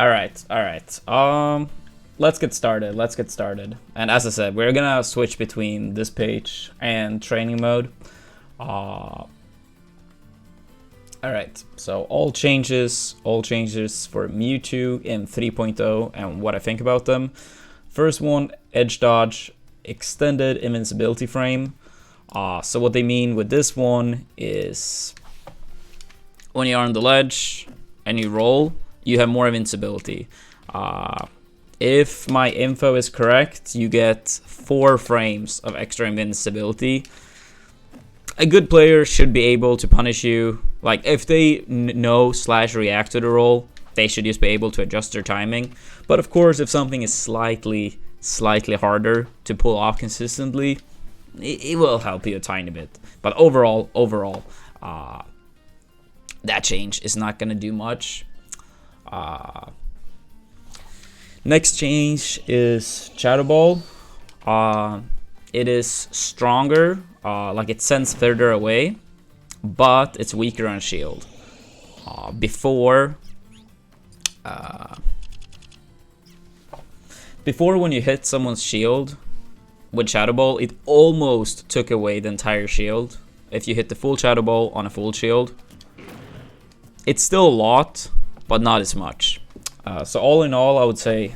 All right, all right. Let's get started. Let's get started. And as I said, we're gonna switch between this page and training mode. All right. So all changes for Mewtwo in 3.0 and what I think about them. First one, edge dodge, extended invincibility frame. So what they mean with this one is when you're on the ledge and you roll, you have more invincibility. If my info is correct, you get 4 frames of extra invincibility. A good player should be able to punish you. Like, if they know/react to the roll, they should just be able to adjust their timing. But of course, if something is slightly harder to pull off consistently, it will help you a tiny bit. But overall, that change is not gonna do much. Next change is Shadow Ball. It is stronger, like it sends further away, but it's weaker on shield. Before when you hit someone's shield with Shadow Ball, it almost took away the entire shield. If you hit the full Shadow Ball on a full shield, it's still a lot, but not as much. So all in all, I would say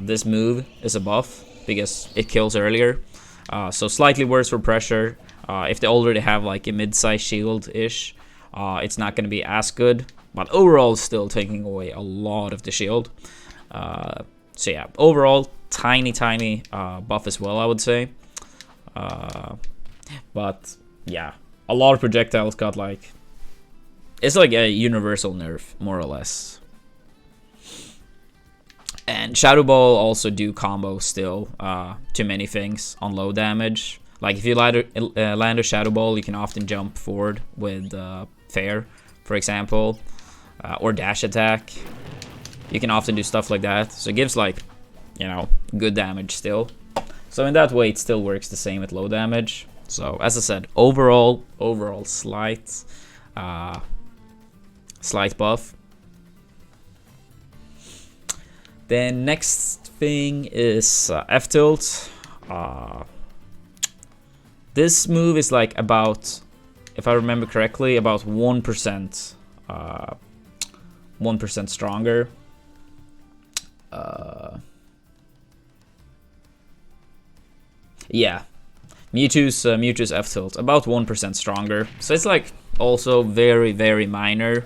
this move is a buff because it kills earlier. So slightly worse for pressure. If they already have like a mid-size shield-ish, it's not going to be as good. But overall, still taking away a lot of the shield. So yeah, overall, tiny buff as well, I would say. But yeah, a lot of projectiles got like... It's like a universal nerf, more or less. And Shadow Ball also do combo still to many things on low damage. Like if you land a Shadow Ball, you can often jump forward with Fair, for example, or dash attack. You can often do stuff like that. So it gives like, you know, good damage still. So in that way, it still works the same at low damage. So as I said, overall slight buff. Then next thing is F-tilt. This move is like about, if I remember correctly, about 1% 1% stronger. Yeah, Mewtwo's F-tilt about 1% stronger. So it's like also very minor.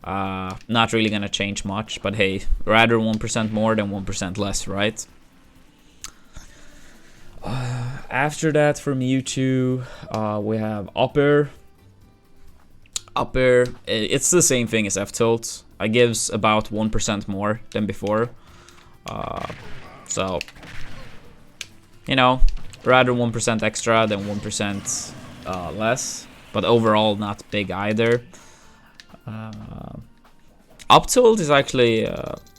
Not really gonna change much, but hey, rather 1% more than 1% less, right? After that, for Mewtwo, we have Upper. It's the same thing as F-tilt. It gives about 1% more than before. So, you know, rather 1% extra than 1% less, but overall not big either. Up tilt is actually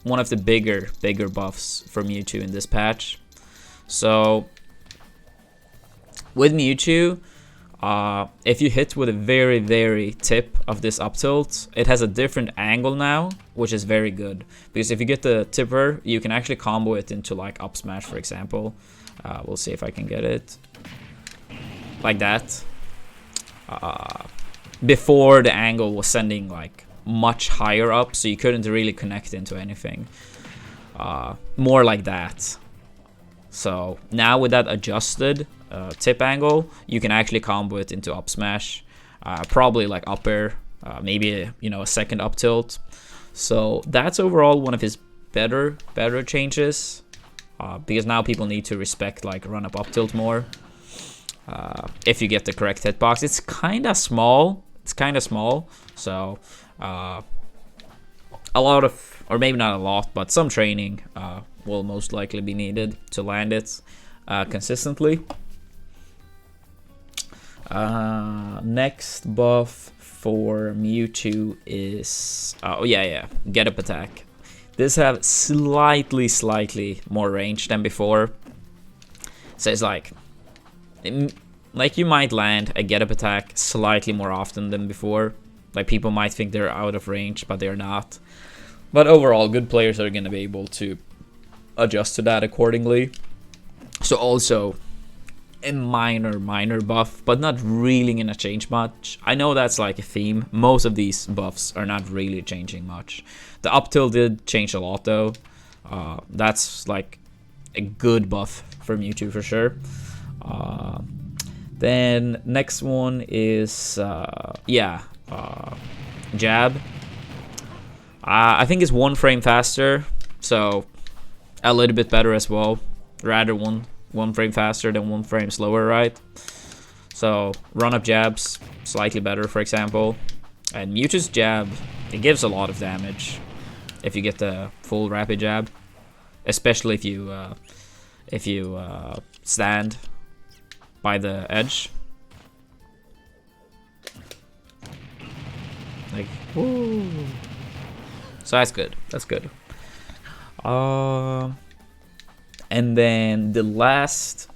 one of the bigger buffs for Mewtwo in this patch. So with Mewtwo, if you hit with a very tip of this up tilt, it has a different angle now, which is very good. Because if you get the tipper, you can actually combo it into like up smash, for example. We'll see if I can get it like that. Before, the angle was sending like much higher up, so you couldn't really connect into anything. More like that. So now with that adjusted tip angle, you can actually combo it into up smash, probably like up air, maybe a second up tilt. So that's overall one of his better changes, because now people need to respect like run up tilt more. If you get the correct hitbox, it's kind of small. So a lot of, or maybe not a lot, but some training will most likely be needed to land it consistently. Next buff for Mewtwo is get up attack. This have slightly more range than before. So it's like you might land a get up attack slightly more often than before. Like people might think they're out of range, but they're not. But overall, good players are going to be able to adjust to that accordingly. So also a minor buff, but not really going to change much. I know that's like a theme. Most of these buffs are not really changing much. The up tilt did change a lot though. That's like a good buff for Mewtwo for sure. Then next one is jab. I think it's 1 frame faster, so a little bit better as well. Rather one frame faster than 1 frame slower, right? So run up jabs slightly better, for example. And Mewtwo's jab, it gives a lot of damage if you get the full rapid jab, especially if you stand by the edge. Like, woo. So that's good. That's good. And then the last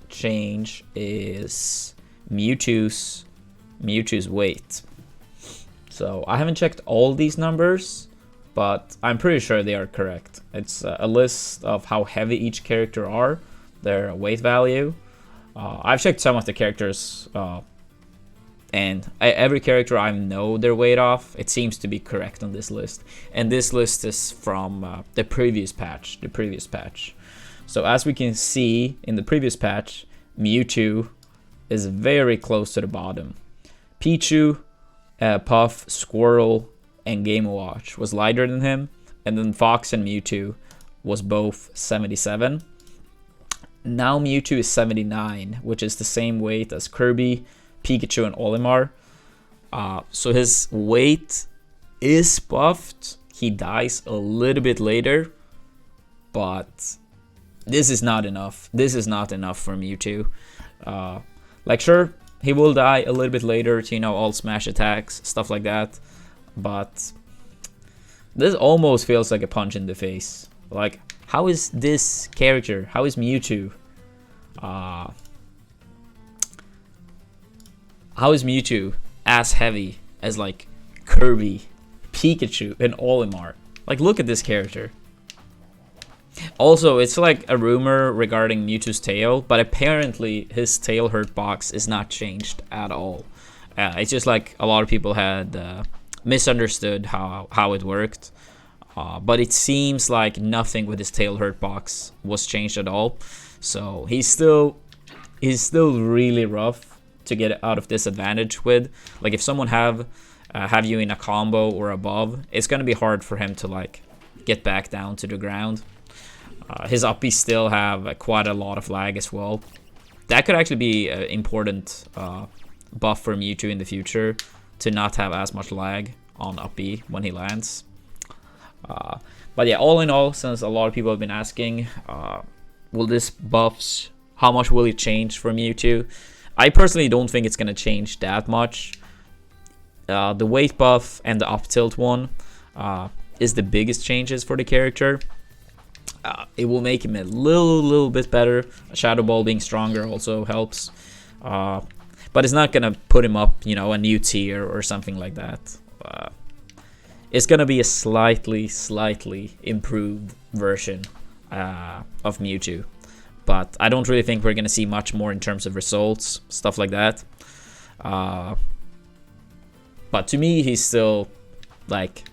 change is Mewtwo's weight. So I haven't checked all these numbers, but I'm pretty sure they are correct. It's a list of how heavy each character are, their weight value. I've checked some of the characters, and every character I know their weight off. It seems to be correct on this list, and this list is from the previous patch. So as we can see in the previous patch, Mewtwo is very close to the bottom. Pichu, Puff, Squirrel, and Game & Watch was lighter than him, and then Fox and Mewtwo was both 77. Now Mewtwo is 79, which is the same weight as Kirby, Pikachu, and Olimar. So his weight is buffed. He dies a little bit later, but this is not enough. This is not enough for Mewtwo. Like, sure, he will die a little bit later to, all smash attacks, stuff like that. But this almost feels like a punch in the face. Like, how is this character, how is Mewtwo, how is Mewtwo as heavy as like Kirby, Pikachu, and Olimar? Like, look at this character. Also, it's like a rumor regarding Mewtwo's tail, but apparently his tail hurt box is not changed at all. It's just like a lot of people had misunderstood how it worked. But it seems like nothing with his tail hurt box was changed at all. So he's still really rough to get out of disadvantage with. Like, if someone have you in a combo or above, it's gonna be hard for him to like get back down to the ground. His uppies still have quite a lot of lag as well. That could actually be an important buff for Mewtwo in the future, to not have as much lag on uppy when he lands. But yeah, all in all, since a lot of people have been asking, will this buffs, how much will it change for Mewtwo? I personally don't think it's going to change that much. The weight buff and the up tilt one is the biggest changes for the character. It will make him a little bit better. Shadow Ball being stronger also helps. But it's not going to put him up, a new tier or something like that. It's going to be a slightly improved version of Mewtwo. But I don't really think we're going to see much more in terms of results, stuff like that. But to me, he's still like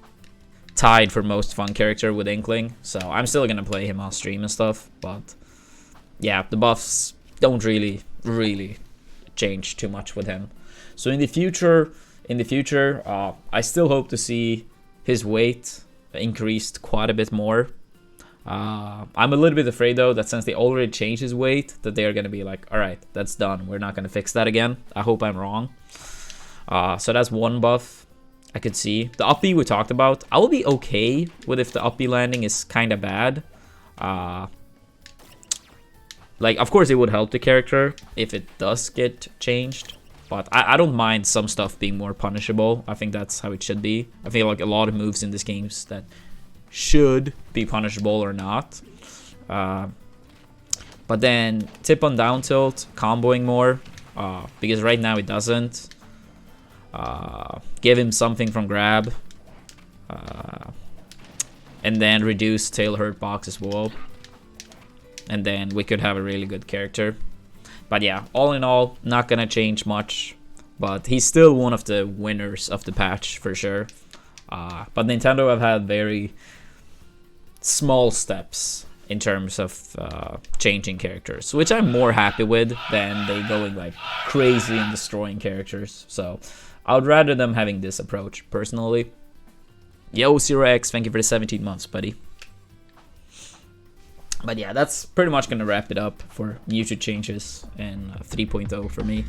tied for most fun character with Inkling. So I'm still going to play him on stream and stuff. But yeah, the buffs don't really change too much with him. So in the future, I still hope to see his weight increased quite a bit more. I'm a little bit afraid though that since they already changed his weight, that they are going to be like, all right, that's done, we're not going to fix that again. I hope I'm wrong. So that's one buff I could see. The uppy we talked about, I will be okay with if the uppy landing is kind of bad. Like, of course it would help the character if it does get changed, but I don't mind some stuff being more punishable. I think that's how it should be. I feel like a lot of moves in this game that should be punishable or not. But then tip on down tilt, comboing more, because right now it doesn't. Give him something from grab. and then reduce tail hurt box as well. And then we could have a really good character. But yeah, all in all, not gonna change much. But he's still one of the winners of the patch for sure. But Nintendo have had very small steps in terms of changing characters, which I'm more happy with than they going like crazy and destroying characters. So I would rather them having this approach personally. Yo, 0x, thank you for the 17 months, buddy. But yeah, that's pretty much gonna wrap it up for Mewtwo changes and 3.0 for me.